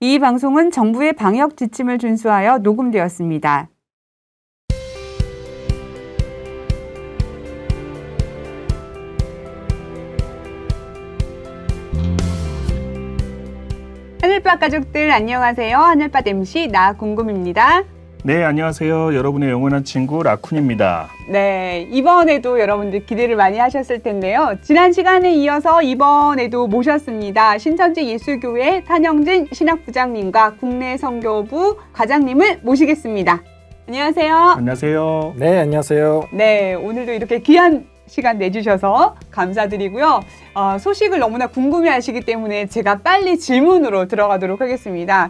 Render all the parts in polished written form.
이 방송은 정부의 방역 지침을 준수하여 녹음되었습니다. 하늘밭 가족들 안녕하세요. 하늘밭 MC 나궁금입니다. 네, 안녕하세요. 여러분의 영원한 친구 라쿤입니다. 네, 이번에도 여러분들 기대를 많이 하셨을 텐데요. 지난 시간에 이어서 이번에도 모셨습니다. 신천지 예수교회 탄영진 신학부장님과 국내 선교부 과장님을 모시겠습니다. 안녕하세요. 안녕하세요. 네, 안녕하세요. 네, 오늘도 이렇게 귀한 시간 내주셔서 감사드리고요. 소식을 너무나 궁금해하시기 때문에 제가 빨리 질문으로 들어가도록 하겠습니다.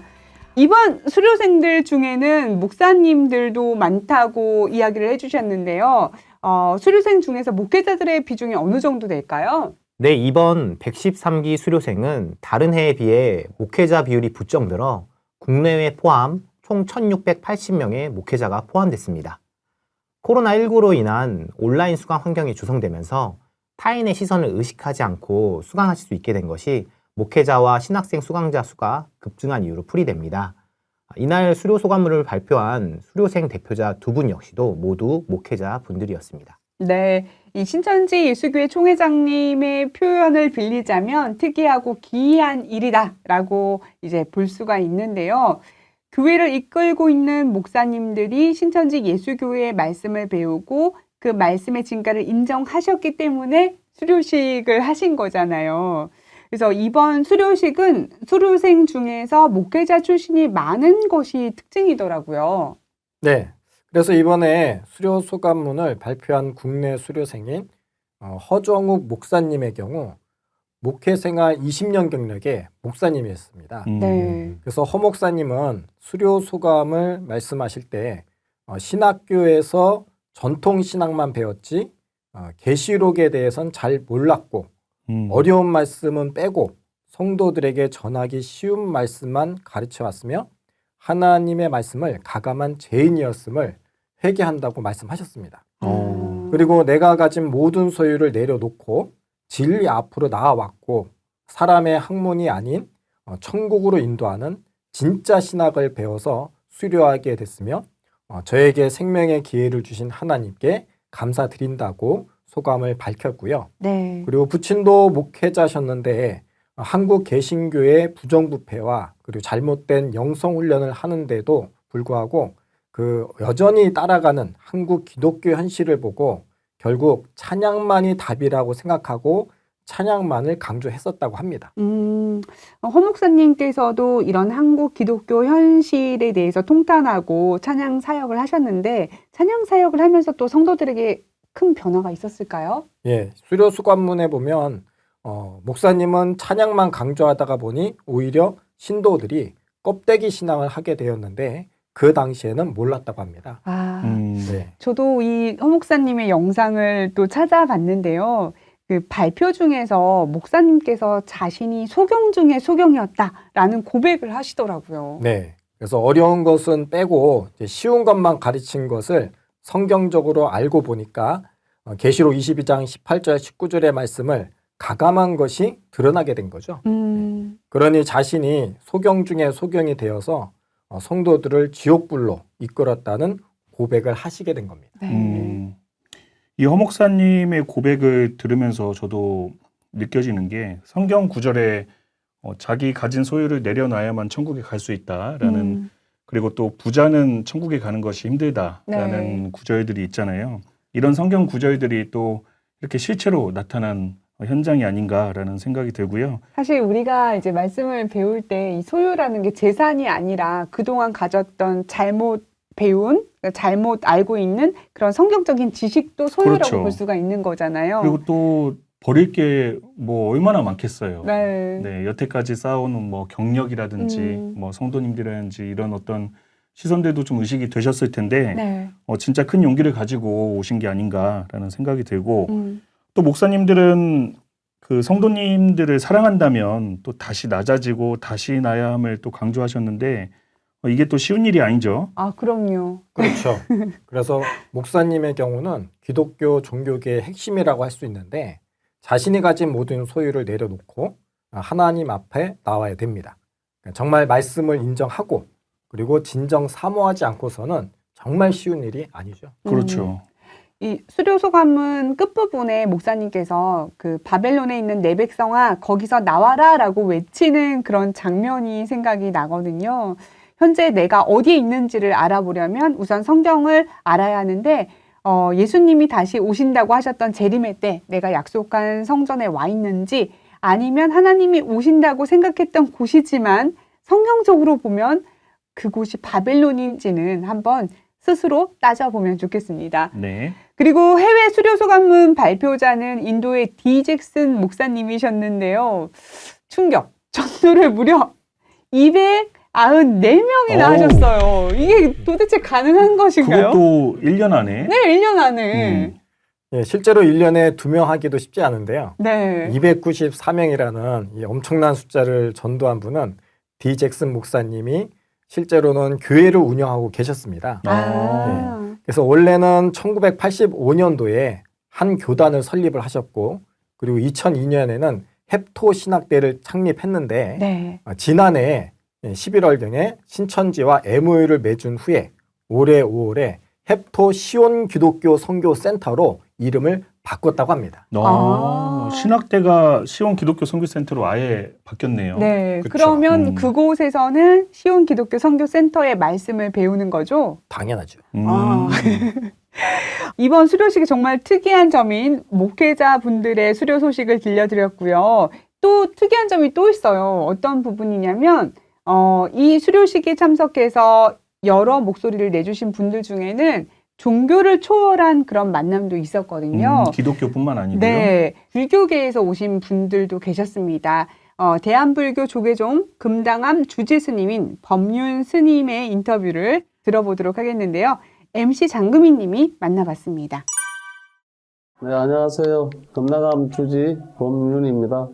이번 수료생들 중에는 목사님들도 많다고 이야기를 해주셨는데요. 수료생 중에서 목회자들의 비중이 어느 정도 될까요? 네, 이번 113기 수료생은 다른 해에 비해 목회자 비율이 부쩍 늘어 국내외 포함 총 1,680명의 목회자가 포함됐습니다. 코로나19로 인한 온라인 수강 환경이 조성되면서 타인의 시선을 의식하지 않고 수강하실 수 있게 된 것이 목회자와 신학생 수강자 수가 급증한 이유로 풀이됩니다. 이날 수료 소감문을 발표한 수료생 대표자 두 분 역시도 모두 목회자 분들이었습니다. 네, 이 신천지 예수교회 총회장님의 표현을 빌리자면 특이하고 기이한 일이다라고 이제 볼 수가 있는데요. 교회를 이끌고 있는 목사님들이 신천지 예수교회의 말씀을 배우고 그 말씀의 진가를 인정하셨기 때문에 수료식을 하신 거잖아요. 그래서 이번 수료식은 수료생 중에서 목회자 출신이 많은 것이 특징이더라고요. 네. 그래서 이번에 수료 소감문을 발표한 국내 수료생인 허정욱 목사님의 경우 목회 생활 20년 경력의 목사님이었습니다. 네. 그래서 허 목사님은 수료 소감을 말씀하실 때 신학교에서 전통 신학만 배웠지 계시록에 대해서는 잘 몰랐고 어려운 말씀은 빼고 성도들에게 전하기 쉬운 말씀만 가르쳐 왔으며 하나님의 말씀을 가감한 죄인이었음을 회개한다고 말씀하셨습니다. 그리고 내가 가진 모든 소유를 내려놓고 진리 앞으로 나아왔고 사람의 학문이 아닌 천국으로 인도하는 진짜 신학을 배워서 수료하게 됐으며 저에게 생명의 기회를 주신 하나님께 감사드린다고 소감을 밝혔고요. 네. 그리고 부친도 목회자셨는데 한국 개신교의 부정부패와 그리고 잘못된 영성훈련을 하는데도 불구하고 그 여전히 따라가는 한국 기독교 현실을 보고 결국 찬양만이 답이라고 생각하고 찬양만을 강조했었다고 합니다. 허 목사님께서도 이런 한국 기독교 현실에 대해서 통탄하고 찬양 사역을 하셨는데 찬양 사역을 하면서 또 성도들에게 큰 변화가 있었을까요? 예, 수료 수감문에 보면 목사님은 찬양만 강조하다가 보니 오히려 신도들이 껍데기 신앙을 하게 되었는데 그 당시에는 몰랐다고 합니다. 네. 저도 이 허 목사님의 영상을 또 찾아봤는데요. 그 발표 중에서 목사님께서 자신이 소경 중에 소경이었다라는 고백을 하시더라고요. 네. 그래서 어려운 것은 빼고 이제 쉬운 것만 가르친 것을 성경적으로 알고 보니까 계시록 22장 18절 19절의 말씀을 가감한 것이 드러나게 된 거죠. 그러니 자신이 소경 중에 소경이 되어서 성도들을 지옥불로 이끌었다는 고백을 하시게 된 겁니다. 이 허 목사님의 고백을 들으면서 저도 느껴지는 게 성경 구절에 자기 가진 소유를 내려놔야만 천국에 갈 수 있다라는 그리고 또 부자는 천국에 가는 것이 힘들다라는 구절들이 있잖아요. 이런 성경 구절들이 또 이렇게 실체로 나타난 현장이 아닌가라는 생각이 들고요. 사실 우리가 이제 말씀을 배울 때 이 소유라는 게 재산이 아니라 그동안 가졌던 잘못 배운, 잘못 알고 있는 그런 성경적인 지식도 소유라고 그렇죠. 볼 수가 있는 거잖아요. 그리고 또 버릴 게 뭐 얼마나 많겠어요. 네. 네, 여태까지 쌓아오는 뭐 경력이라든지 뭐 성도님들이라든지 이런 어떤 시선들도 좀 의식이 되셨을 텐데 네. 진짜 큰 용기를 가지고 오신 게 아닌가라는 생각이 들고 또 목사님들은 그 성도님들을 사랑한다면 또 다시 낮아지고 다시 나야 함을 또 강조하셨는데 이게 또 쉬운 일이 아니죠. 아, 그럼요. 그렇죠. 그래서 목사님의 경우는 기독교 종교계의 핵심이라고 할 수 있는데 자신이 가진 모든 소유를 내려놓고 하나님 앞에 나와야 됩니다. 정말 말씀을 인정하고 그리고 진정 사모하지 않고서는 정말 쉬운 일이 아니죠. 그렇죠. 이 수료소감은 끝부분에 목사님께서 그 바벨론에 있는 내 백성아 거기서 나와라라고 외치는 그런 장면이 생각이 나거든요. 현재 내가 어디에 있는지를 알아보려면 우선 성경을 알아야 하는데 예수님이 다시 오신다고 하셨던 재림의 때 내가 약속한 성전에 와 있는지 아니면 하나님이 오신다고 생각했던 곳이지만 성경적으로 보면 그곳이 바벨론인지는 한번 스스로 따져보면 좋겠습니다. 네. 그리고 해외 수료소 관문 발표자는 인도의 디 잭슨 목사님이셨는데요. 충격! 전도를 무려 294명이나 하셨어요. 이게 도대체 가능한 것인가요? 그것도 1년 안에. 네, 1년 안에. 예, 실제로 1년에 2명 하기도 쉽지 않은데요. 네. 294명이라는 이 엄청난 숫자를 전도한 분은 디 잭슨 목사님이 실제로는 교회를 운영하고 계셨습니다. 그래서 원래는 1985년도에 한 교단을 설립을 하셨고 그리고 2002년에는 헵토 신학대를 창립했는데 네. 지난해 11월경에 신천지와 MOU를 맺은 후에 올해 5월에 헵토 시온 기독교 선교 센터로 이름을 바꿨다고 합니다. 신학대가 시온 기독교 선교센터로 아예 바뀌었네요. 네. 그쵸? 그러면 그곳에서는 시온 기독교 선교센터의 말씀을 배우는 거죠? 당연하죠. 이번 수료식이 정말 특이한 점인 목회자분들의 수료 소식을 들려드렸고요. 또 특이한 점이 또 있어요. 어떤 부분이냐면 이 수료식에 참석해서 여러 목소리를 내주신 분들 중에는 종교를 초월한 그런 만남도 있었거든요. 기독교뿐만 아니고요. 네, 불교계에서 오신 분들도 계셨습니다. 대한불교 조계종 금당암 주지 스님인 법륜 스님의 인터뷰를 들어보도록 하겠는데요. MC 장금희 님이 만나봤습니다. 네, 안녕하세요. 금당암 주지 법륜입니다.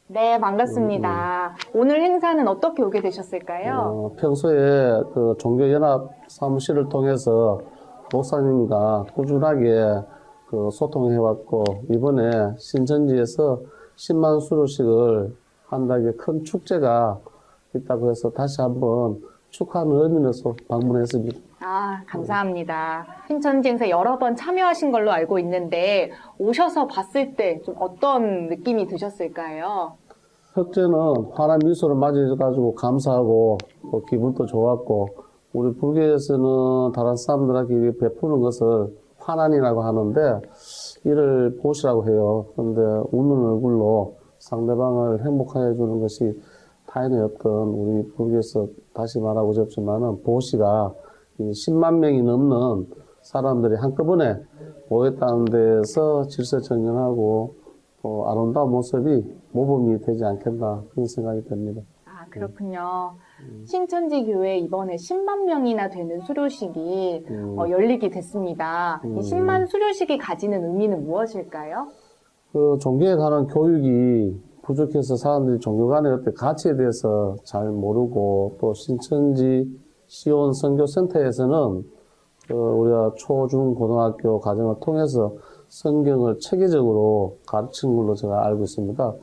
네, 반갑습니다. 오늘 행사는 어떻게 오게 되셨을까요? 평소에 그 종교연합 사무실을 통해서 목사님과 꾸준하게 그 소통해왔고, 이번에 신천지에서 10만 수료식을 한다는 큰 축제가 있다고 해서 다시 한번 축하하는 의미로서 방문했습니다. 아, 감사합니다. 신천지 행사 여러 번 참여하신 걸로 알고 있는데 오셔서 봤을 때 좀 어떤 느낌이 드셨을까요? 첫째는 환한 미소를 맞이해가지고 감사하고 또 기분도 좋았고, 우리 불교에서는 다른 사람들에게 베푸는 것을 환한이라고 하는데 이를 보시라고 해요. 그런데 웃는 얼굴로 상대방을 행복하게 해주는 것이 타인의 어떤 우리 불교에서 다시 말하고 싶지만은 보시가 10만 명이 넘는 사람들이 한꺼번에 모였다는 데서 질서정연하고 또 아름다운 모습이 모범이 되지 않겠나 그런 생각이 듭니다. 아, 그렇군요. 신천지 교회 이번에 10만 명이나 되는 수료식이 열리게 됐습니다. 이 10만 수료식이 가지는 의미는 무엇일까요? 그 종교에 관한 교육이 부족해서 사람들이 종교 간의 어떤 가치에 대해서 잘 모르고 또 신천지 시온 선교센터에서는 우리가 초, 중, 고등학교 과정을 통해서 성경을 체계적으로 가르치는 걸로 제가 알고 있습니다.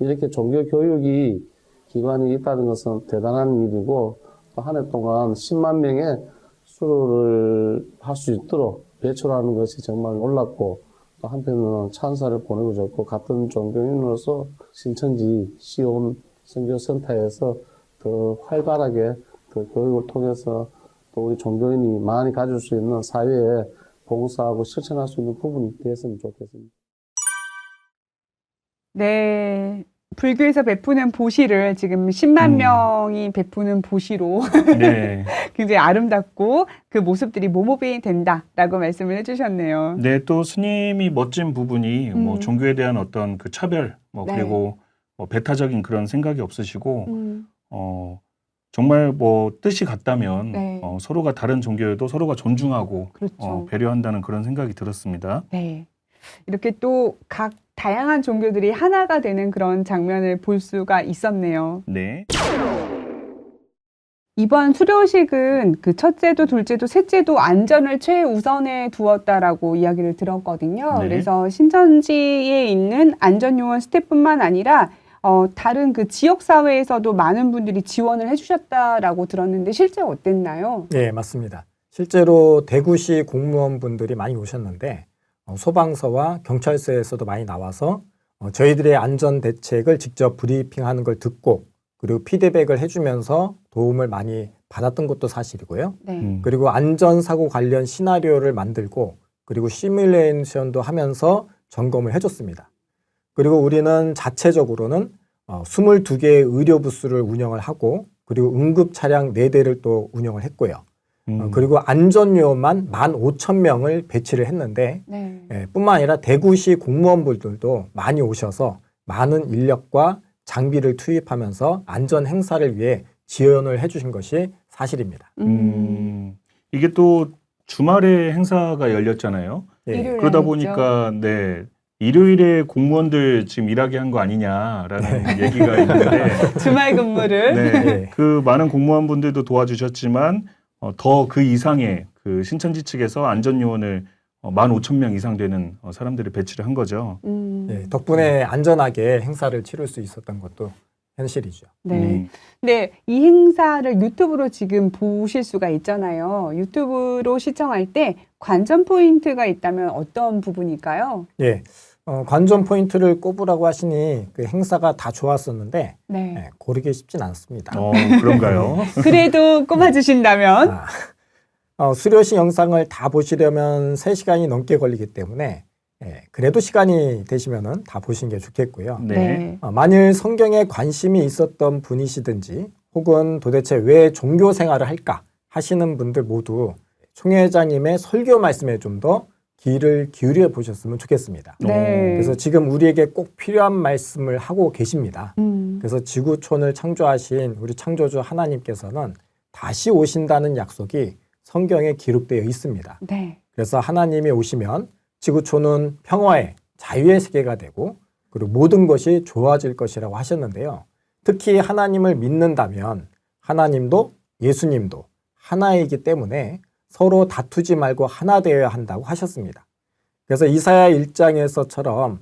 이렇게 종교 교육이 기관이 있다는 것은 대단한 일이고 또 한 해 동안 10만 명의 수료를 할 수 있도록 배출하는 것이 정말 놀랍고 또 한편으로는 찬사를 보내고 싶고 같은 종교인으로서 신천지 시온 선교센터에서 더 활발하게 그 교육을 통해서 또 우리 종교인이 많이 가질 수 있는 사회에 봉사하고 실천할 수 있는 부분이 됐으면 좋겠습니다. 네. 불교에서 베푸는 보시를 지금 10만 명이 베푸는 보시로 네. 굉장히 아름답고 그 모습들이 모범이 된다라고 말씀을 해주셨네요. 네, 또 스님이 멋진 부분이 뭐 종교에 대한 어떤 그 차별, 뭐 네. 그리고 뭐 배타적인 그런 생각이 없으시고, 정말 뭐 뜻이 같다면 네. 서로가 다른 종교여도 서로가 존중하고 그렇죠. 배려한다는 그런 생각이 들었습니다. 네. 이렇게 또 각 다양한 종교들이 하나가 되는 그런 장면을 볼 수가 있었네요. 네. 이번 수료식은 그 첫째도 둘째도 셋째도 안전을 최우선에 두었다라고 이야기를 들었거든요. 네. 그래서 신천지에 있는 안전요원 스태프뿐만 아니라 다른 그 지역 사회에서도 많은 분들이 지원을 해주셨다라고 들었는데 실제 어땠나요? 네, 맞습니다. 실제로 대구시 공무원분들이 많이 오셨는데 소방서와 경찰서에서도 많이 나와서 저희들의 안전 대책을 직접 브리핑하는 걸 듣고 그리고 피드백을 해주면서 도움을 많이 받았던 것도 사실이고요. 네. 그리고 안전사고 관련 시나리오를 만들고 그리고 시뮬레이션도 하면서 점검을 해줬습니다. 그리고 우리는 자체적으로는 22개의 의료 부스를 운영을 하고 그리고 응급 차량 4대를 또 운영을 했고요. 그리고 안전요원만 15,000명을 배치를 했는데 네. 뿐만 아니라 대구시 공무원분들도 많이 오셔서 많은 인력과 장비를 투입하면서 안전 행사를 위해 지원을 해주신 것이 사실입니다. 이게 또 주말에 행사가 열렸잖아요. 예. 일요일에 그러다 했죠. 보니까 네. 일요일에 공무원들 지금 일하게 한 거 아니냐라는 얘기가 있는데 주말 근무를. 네. 네. 그 많은 공무원분들도 도와주셨지만 더 그 이상의 그 신천지 측에서 안전요원을 15,000명 이상 되는 사람들을 배치를 한 거죠. 예, 덕분에 안전하게 행사를 치를 수 있었던 것도 현실이죠. 네. 네, 이 행사를 유튜브로 지금 보실 수가 있잖아요. 유튜브로 시청할 때 관전 포인트가 있다면 어떤 부분일까요? 예, 관전 포인트를 꼽으라고 하시니 그 행사가 다 좋았었는데 네. 예, 고르기 쉽진 않습니다. 그런가요? 그래도 꼽아주신다면? 수료식 영상을 다 보시려면 3시간이 넘게 걸리기 때문에 그래도 시간이 되시면은 다 보시는 게 좋겠고요. 네. 만일 성경에 관심이 있었던 분이시든지 혹은 도대체 왜 종교 생활을 할까 하시는 분들 모두 총회장님의 설교 말씀에 좀 더 귀를 기울여 보셨으면 좋겠습니다. 네. 그래서 지금 우리에게 꼭 필요한 말씀을 하고 계십니다. 음. 그래서 지구촌을 창조하신 우리 창조주 하나님께서는 다시 오신다는 약속이 성경에 기록되어 있습니다. 네. 그래서 하나님이 오시면 지구촌은 평화의 자유의 세계가 되고 그리고 모든 것이 좋아질 것이라고 하셨는데요. 특히 하나님을 믿는다면 하나님도 예수님도 하나이기 때문에 서로 다투지 말고 하나 되어야 한다고 하셨습니다. 그래서 이사야 1장에서처럼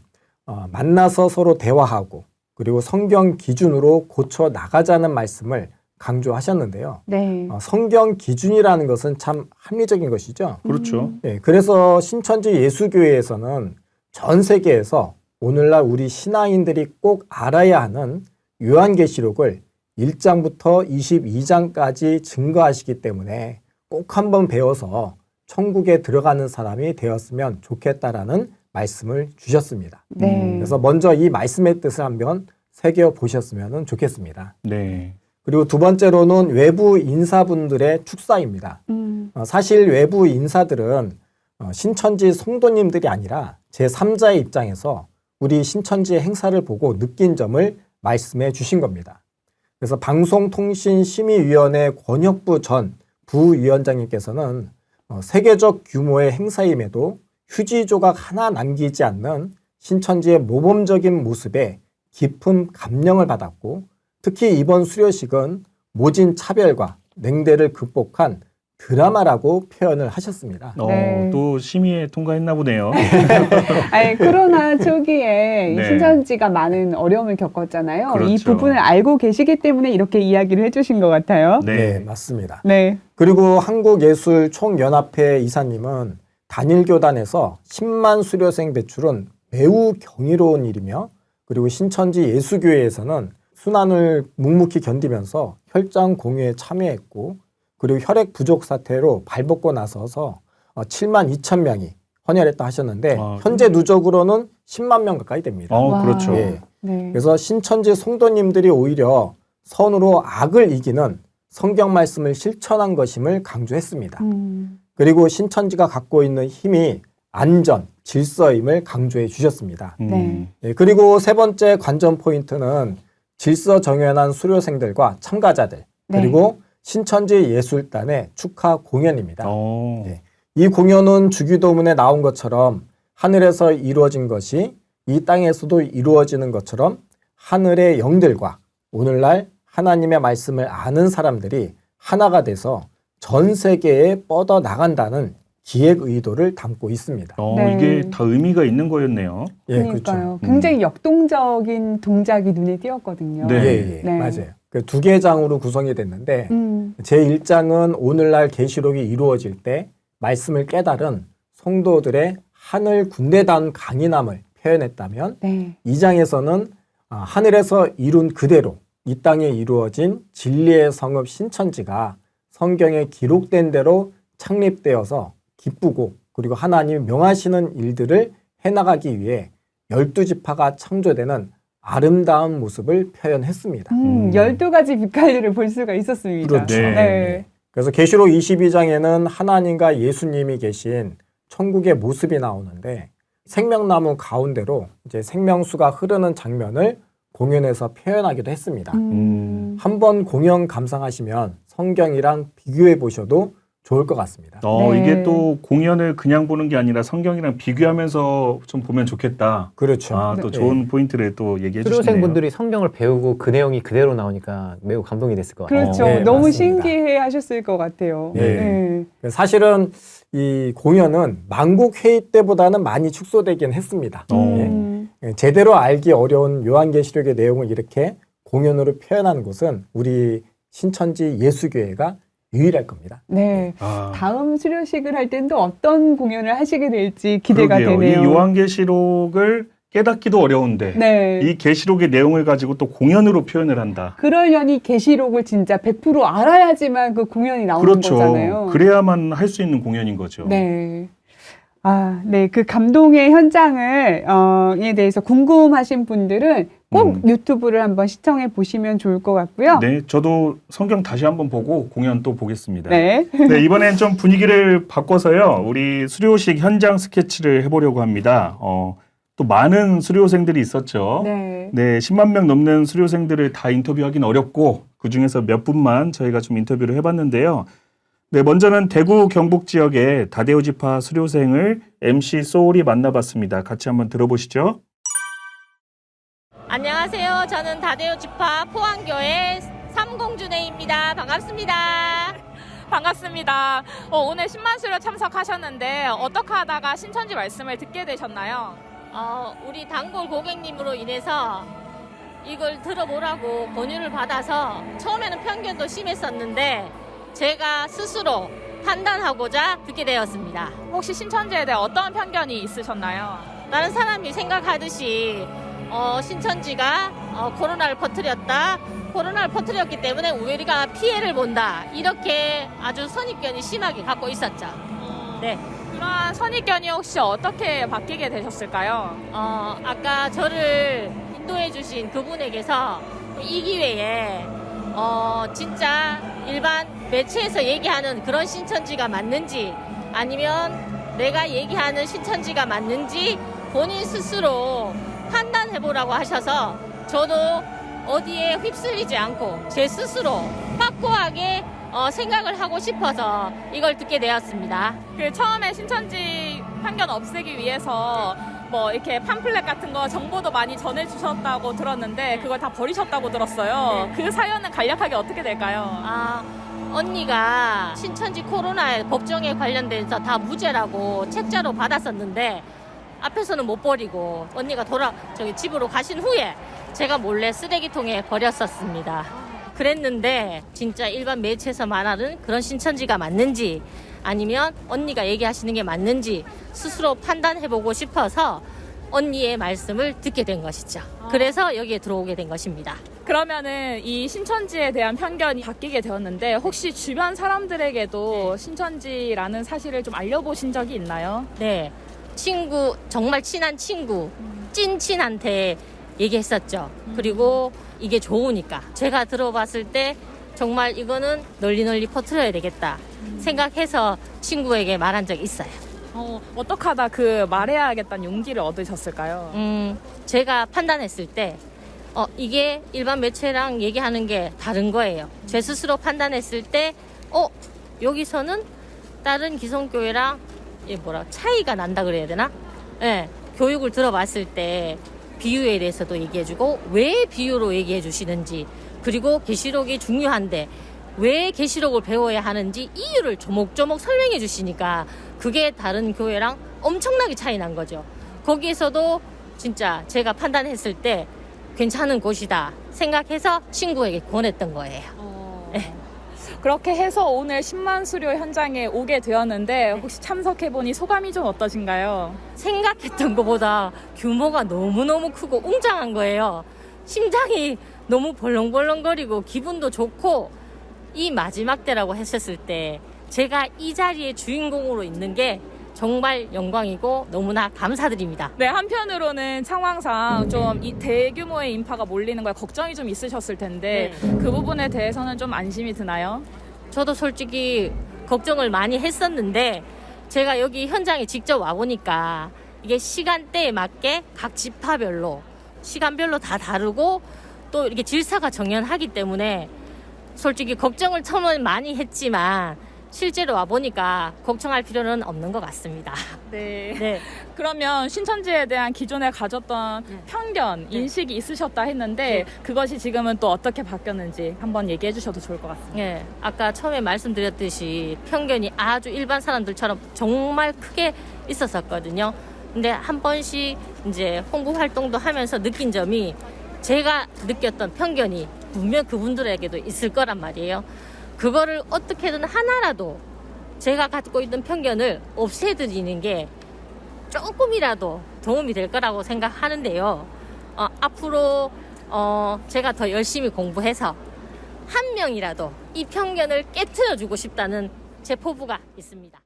만나서 서로 대화하고 그리고 성경 기준으로 고쳐 나가자는 말씀을 강조하셨는데요. 네. 성경 기준이라는 것은 참 합리적인 것이죠. 그렇죠. 네, 그래서 신천지 예수교회에서는 전 세계에서 오늘날 우리 신앙인들이 꼭 알아야 하는 요한계시록을 1장부터 22장까지 증거하시기 때문에 꼭 한번 배워서 천국에 들어가는 사람이 되었으면 좋겠다라는 말씀을 주셨습니다. 네. 그래서 먼저 이 말씀의 뜻을 한번 새겨 보셨으면 좋겠습니다. 네. 그리고 두 번째로는 외부 인사분들의 축사입니다. 사실 외부 인사들은 신천지 성도님들이 아니라 제3자의 입장에서 우리 신천지의 행사를 보고 느낀 점을 말씀해 주신 겁니다. 그래서 방송통신심의위원회 권혁부 전 부위원장님께서는 세계적 규모의 행사임에도 휴지 조각 하나 남기지 않는 신천지의 모범적인 모습에 깊은 감명을 받았고 특히 이번 수료식은 모진 차별과 냉대를 극복한 드라마라고 표현을 하셨습니다. 네. 또 심의에 통과했나 보네요. 아니, 코로나 초기에 이 네. 신천지가 많은 어려움을 겪었잖아요. 이 그렇죠. 부분을 알고 계시기 때문에 이렇게 이야기를 해주신 것 같아요. 네, 맞습니다. 네. 그리고 한국예술총연합회 이사님은 단일교단에서 10만 수료생 배출은 매우 경이로운 일이며 그리고 신천지 예수교회에서는 순환을 묵묵히 견디면서 혈장 공유에 참여했고 그리고 혈액 부족 사태로 발벗고 나서서 7만 2천 명이 헌혈했다 하셨는데 현재 누적으로는 10만 명 가까이 됩니다. 와. 그렇죠. 예. 네. 그래서 신천지 성도님들이 오히려 선으로 악을 이기는 성경 말씀을 실천한 것임을 강조했습니다. 그리고 신천지가 갖고 있는 힘이 안전, 질서임을 강조해 주셨습니다. 네. 예, 그리고 세 번째 관전 포인트는 질서 정연한 수료생들과 참가자들 네. 그리고 신천지 예술단의 축하 공연입니다. 네. 이 공연은 주기도문에 나온 것처럼 하늘에서 이루어진 것이 이 땅에서도 이루어지는 것처럼 하늘의 영들과 오늘날 하나님의 말씀을 아는 사람들이 하나가 돼서 전 세계에 뻗어 나간다는 기획 의도를 담고 있습니다. 네. 이게 다 의미가 있는 거였네요. 예, 그러니까요. 그렇죠. 굉장히 역동적인 동작이 눈에 띄었거든요. 네. 예, 예, 네. 맞아요. 그 두 개 장으로 구성이 됐는데 제1장은 오늘날 계시록이 이루어질 때 말씀을 깨달은 성도들의 하늘 군대다운 강인함을 표현했다면 네. 2장에서는 하늘에서 이룬 그대로 이 땅에 이루어진 진리의 성읍 신천지가 성경에 기록된 대로 창립되어서 기쁘고 그리고 하나님이 명하시는 일들을 해나가기 위해 12지파가 창조되는 아름다운 모습을 표현했습니다. 12가지 빛깔들을 볼 수가 있었습니다. 그렇죠. 네. 네. 그래서 계시록 22장에는 하나님과 예수님이 계신 천국의 모습이 나오는데 생명나무 가운데로 이제 생명수가 흐르는 장면을 공연에서 표현하기도 했습니다. 한번 공연 감상하시면 성경이랑 비교해 보셔도 좋을 것 같습니다. 네. 이게 또 공연을 그냥 보는 게 아니라 성경이랑 비교하면서 좀 보면 좋겠다. 그렇죠. 또 좋은 포인트를 또 얘기해 주시네요. 수료생분들이 성경을 배우고 그 내용이 그대로 나오니까 매우 감동이 됐을 것 같아요. 그렇죠. 네, 너무 맞습니다. 신기해 하셨을 것 같아요. 네. 사실은 이 공연은 만국 회의 때보다는 많이 축소되긴 했습니다. 예. 제대로 알기 어려운 요한계시록의 내용을 이렇게 공연으로 표현한 곳은 우리 신천지 예수교회가 유일할 겁니다. 네. 다음 수료식을 할 땐 또 어떤 공연을 하시게 될지 기대가 그러게요. 되네요. 이 요한계시록을 깨닫기도 어려운데 네. 이 계시록의 내용을 가지고 또 공연으로 표현을 한다. 그러려니 계시록을 진짜 100% 알아야지만 그 공연이 나오는 그렇죠. 거잖아요. 그래야만 할 수 있는 공연인 거죠. 네. 네. 그 감동의 현장을, 에 대해서 궁금하신 분들은 꼭 유튜브를 한번 시청해 보시면 좋을 것 같고요. 네, 저도 성경 다시 한번 보고 공연 또 보겠습니다. 네. 네, 이번엔 좀 분위기를 바꿔서요. 우리 수료식 현장 스케치를 해보려고 합니다. 또 많은 수료생들이 있었죠. 네. 10만 명 넘는 수료생들을 다 인터뷰하기는 어렵고 그중에서 몇 분만 저희가 좀 인터뷰를 해봤는데요. 네, 먼저는 대구 경북 지역의 다데오 지파 수료생을 MC 소울이 만나봤습니다. 같이 한번 들어보시죠. 안녕하세요. 저는 다데오 지파 포항교회 삼공주네입니다. 반갑습니다. 반갑습니다. 오늘 10만 수료 참석하셨는데 어떻게 하다가 신천지 말씀을 듣게 되셨나요? 우리 단골 고객님으로 인해서 이걸 들어보라고 권유를 받아서 처음에는 편견도 심했었는데 제가 스스로 판단하고자 듣게 되었습니다. 혹시 신천지에 대해 어떤 편견이 있으셨나요? 다른 사람이 생각하듯이 신천지가 코로나를 퍼뜨렸다. 코로나를 퍼뜨렸기 때문에 우리가 피해를 본다. 이렇게 아주 선입견이 심하게 갖고 있었죠. 네. 그런 선입견이 혹시 어떻게 바뀌게 되셨을까요? 아까 저를 인도해 주신 그분에게서 이 기회에 진짜 일반 매체에서 얘기하는 그런 신천지가 맞는지 아니면 내가 얘기하는 신천지가 맞는지 본인 스스로 판단해보라고 하셔서 저도 어디에 휩쓸리지 않고 제 스스로 확고하게 생각을 하고 싶어서 이걸 듣게 되었습니다. 그 처음에 신천지 편견 없애기 위해서 뭐 이렇게 팜플렛 같은 거 정보도 많이 전해주셨다고 들었는데 그걸 다 버리셨다고 들었어요. 그 사연은 간략하게 어떻게 될까요? 언니가 신천지 코로나 법정에 관련돼서 다 무죄라고 책자로 받았었는데 앞에서는 못 버리고 언니가 집으로 가신 후에 제가 몰래 쓰레기통에 버렸었습니다. 그랬는데 진짜 일반 매체에서 말하는 그런 신천지가 맞는지 아니면 언니가 얘기하시는 게 맞는지 스스로 판단해보고 싶어서 언니의 말씀을 듣게 된 것이죠. 그래서 여기에 들어오게 된 것입니다. 그러면은 이 신천지에 대한 편견이 바뀌게 되었는데 혹시 주변 사람들에게도 신천지라는 사실을 좀 알려보신 적이 있나요? 네. 정말 친한 친구, 찐친한테 얘기했었죠. 그리고 이게 좋으니까. 제가 들어봤을 때 정말 이거는 널리 퍼뜨려야 되겠다 생각해서 친구에게 말한 적이 있어요. 어떻게 하다 그 말해야겠다는 용기를 얻으셨을까요? 제가 판단했을 때 이게 일반 매체랑 얘기하는 게 다른 거예요. 제 스스로 판단했을 때 여기서는 다른 기성교회랑 차이가 난다 그래야 되나? 네, 교육을 들어봤을 때 비유에 대해서도 얘기해주고 왜 비유로 얘기해 주시는지 그리고 계시록이 중요한데 왜 계시록을 배워야 하는지 이유를 조목조목 설명해 주시니까 그게 다른 교회랑 엄청나게 차이 난 거죠. 거기에서도 진짜 제가 판단했을 때 괜찮은 곳이다 생각해서 친구에게 권했던 거예요. 네. 그렇게 해서 오늘 10만 수료 현장에 오게 되었는데 혹시 참석해보니 소감이 좀 어떠신가요? 생각했던 것보다 규모가 너무너무 크고 웅장한 거예요. 심장이 너무 벌렁벌렁거리고 기분도 좋고 이 마지막 때라고 했었을 때 제가 이 자리에 주인공으로 있는 게 정말 영광이고 너무나 감사드립니다. 네, 한편으로는 상황상 좀 이 대규모의 인파가 몰리는 거에 걱정이 좀 있으셨을 텐데 그 부분에 대해서는 좀 안심이 드나요? 저도 솔직히 걱정을 많이 했었는데 제가 여기 현장에 직접 와보니까 이게 시간대에 맞게 각 지파별로 시간별로 다 다르고 또 이렇게 질서가 정연하기 때문에 솔직히 걱정을 처음엔 많이 했지만 실제로 와보니까 걱정할 필요는 없는 것 같습니다. 네. 네. 그러면 신천지에 대한 기존에 가졌던 편견, 인식이 있으셨다 했는데 그것이 지금은 또 어떻게 바뀌었는지 한번 얘기해 주셔도 좋을 것 같습니다. 예, 아까 처음에 말씀드렸듯이 편견이 아주 일반 사람들처럼 정말 크게 있었었거든요. 근데 한 번씩 이제 홍보 활동도 하면서 느낀 점이 제가 느꼈던 편견이 분명 그분들에게도 있을 거란 말이에요. 그거를 어떻게든 하나라도 제가 갖고 있던 편견을 없애드리는 게 조금이라도 도움이 될 거라고 생각하는데요. 앞으로 제가 더 열심히 공부해서 한 명이라도 이 편견을 깨트려주고 싶다는 제 포부가 있습니다.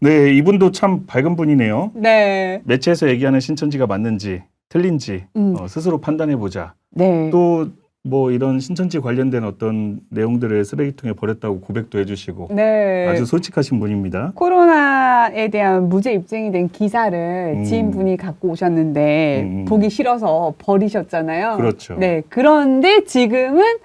네, 이분도 참 밝은 분이네요. 네. 매체에서 얘기하는 신천지가 맞는지 틀린지 스스로 판단해보자. 네. 또 뭐 이런 신천지 관련된 어떤 내용들을 쓰레기통에 버렸다고 고백도 해주시고 네. 아주 솔직하신 분입니다. 코로나에 대한 무죄 입증이 된 기사를 지인분이 갖고 오셨는데 보기 싫어서 버리셨잖아요. 그렇죠. 네. 그런데 지금은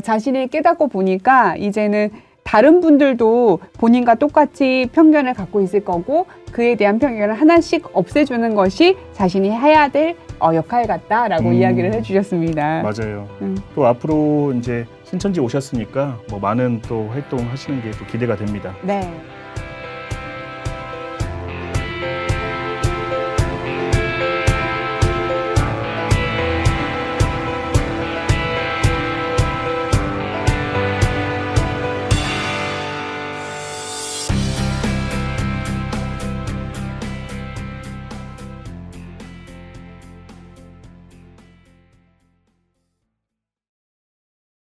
자신이 깨닫고 보니까 이제는 다른 분들도 본인과 똑같이 편견을 갖고 있을 거고 그에 대한 편견을 하나씩 없애주는 것이 자신이 해야 될 역할 같다라고 이야기를 해주셨습니다. 맞아요. 또 앞으로 이제 신천지 오셨으니까 뭐 많은 또 활동하시는 게 또 기대가 됩니다. 네.